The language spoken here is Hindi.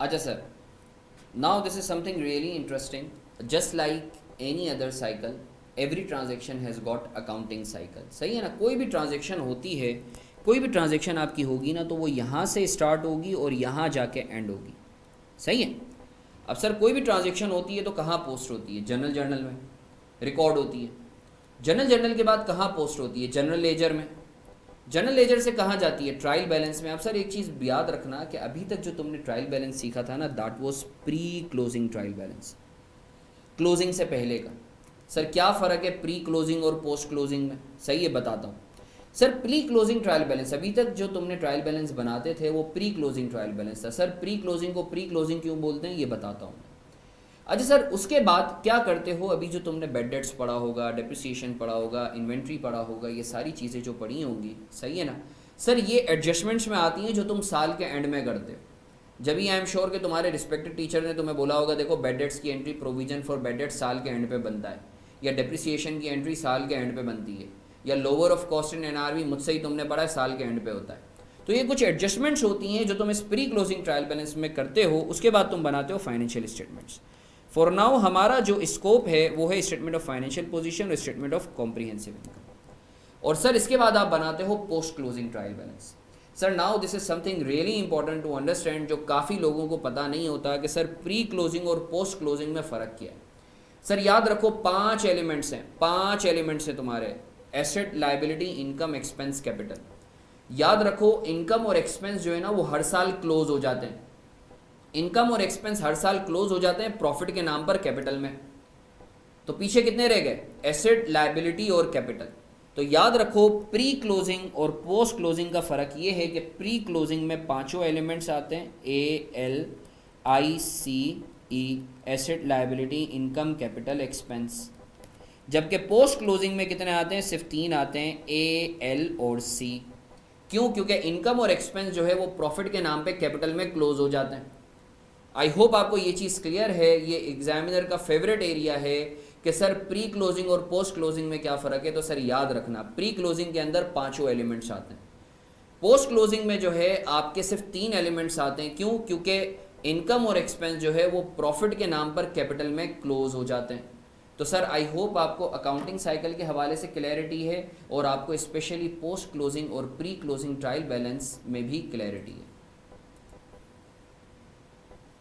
अच्छा sir, now this is something really interesting. Just like any other cycle, every transaction has got accounting cycle. सही है ना? कोई भी ट्रांजेक्शन होती है, कोई भी ट्रांजेक्शन आपकी होगी ना, तो वो यहाँ से स्टार्ट होगी और यहाँ जाके एंड होगी। सही है? अब सर कोई भी ट्रांजेक्शन होती है तो कहाँ पोस्ट होती है? जनरल जर्नल में रिकॉर्ड होती है। जनरल जर्नल के बाद कहाँ पोस्ट होती है? जनरल लेजर में। जनरल लेजर से कहाँ जाती है? ट्रायल बैलेंस में। अब सर एक चीज़ याद रखना कि अभी तक जो तुमने ट्रायल बैलेंस सीखा था ना, that was pre closing trial balance, closing से पहले का। सर क्या फ़र्क है प्री क्लोजिंग और पोस्ट क्लोजिंग में? सही है, बताता हूँ। Sir pre closing trial balance, अभी तक जो तुमने ट्रायल बैलेंस बनाते थे वो प्री क्लोजिंग ट्रायल बैलेंस था। सर प्री क्लोजिंग को प्री क्लोजिंग क्यों बोलते हैं ये बताता हूँ। अच्छा सर, उसके बाद क्या करते हो? अभी जो तुमने बेड डेट्स पढ़ा होगा, डेप्रिसिएशन पढ़ा होगा, इन्वेंट्री पढ़ा होगा, ये सारी चीज़ें जो पढ़ी होंगी, सही है ना सर, ये एडजस्टमेंट्स में आती हैं जो तुम साल के एंड में करते हो। जब ही आई एम श्योर कि तुम्हारे रिस्पेक्टेड टीचर ने तुम्हें बोला होगा, देखो बेड डेट्स की entry, provision for bad debts साल के एंड पे बनता है, या डेप्रिसिएशन की एंट्री साल के एंड पे बनती है, या lower of cost in NRV मुझसे ही तुमने पढ़ा है साल के एंड पे होता है। तो ये कुछ एडजस्टमेंट्स होती हैं जो तुम इस प्री क्लोजिंग ट्रायल बैलेंस में करते हो, उसके बाद तुम बनाते हो फाइनेंशियल स्टेटमेंट्स। फॉर नाउ हमारा जो स्कोप है वो है स्टेटमेंट ऑफ फाइनेंशियल पोजीशन और स्टेटमेंट ऑफ कॉम्प्रिहेंसिव इनकम। और सर इसके बाद आप बनाते हो post closing trial balance. Sir now this is something really important to understand, जो काफ़ी लोगों को पता नहीं होता कि सर प्री क्लोजिंग और पोस्ट क्लोजिंग में फ़र्क क्या है। सर याद रखो 5 एलिमेंट्स हैं, 5 एलिमेंट्स हैं तुम्हारे, asset, liability, income, expense, capital. याद रखो इनकम और एक्सपेंस जो है ना वो हर साल क्लोज हो जाते हैं। इनकम और एक्सपेंस हर साल क्लोज हो जाते हैं प्रॉफिट के नाम पर कैपिटल में। तो पीछे कितने रह गए? एसेट, लायबिलिटी और कैपिटल। तो याद रखो प्री क्लोजिंग और पोस्ट क्लोजिंग का फ़र्क ये है कि प्री क्लोजिंग में पांचों एलिमेंट्स आते हैं, A L I C E, asset, liability, income, capital, expense. जबकि पोस्ट क्लोजिंग में कितने आते हैं? सिर्फ 3 आते हैं, ए एल और सी। क्यों? क्योंकि इनकम और एक्सपेंस जो है वो प्रॉफिट के नाम पे कैपिटल में क्लोज हो जाते हैं। आई होप आपको ये चीज़ क्लियर है। ये एग्जामिनर का फेवरेट एरिया है कि सर प्री क्लोजिंग और पोस्ट क्लोजिंग में क्या फ़र्क है। तो सर याद रखना, प्री क्लोजिंग के अंदर पांचों एलिमेंट्स आते हैं, पोस्ट क्लोजिंग में जो है आपके सिर्फ 3 एलिमेंट्स आते हैं। क्यों? क्योंकि इनकम और एक्सपेंस जो है वो प्रॉफिट के नाम पर कैपिटल में क्लोज हो जाते हैं। तो सर आई होप आपको अकाउंटिंग साइकिल के हवाले से क्लैरिटी है और आपको स्पेशली पोस्ट क्लोजिंग और प्री क्लोजिंग ट्रायल बैलेंस में भी क्लैरिटी है।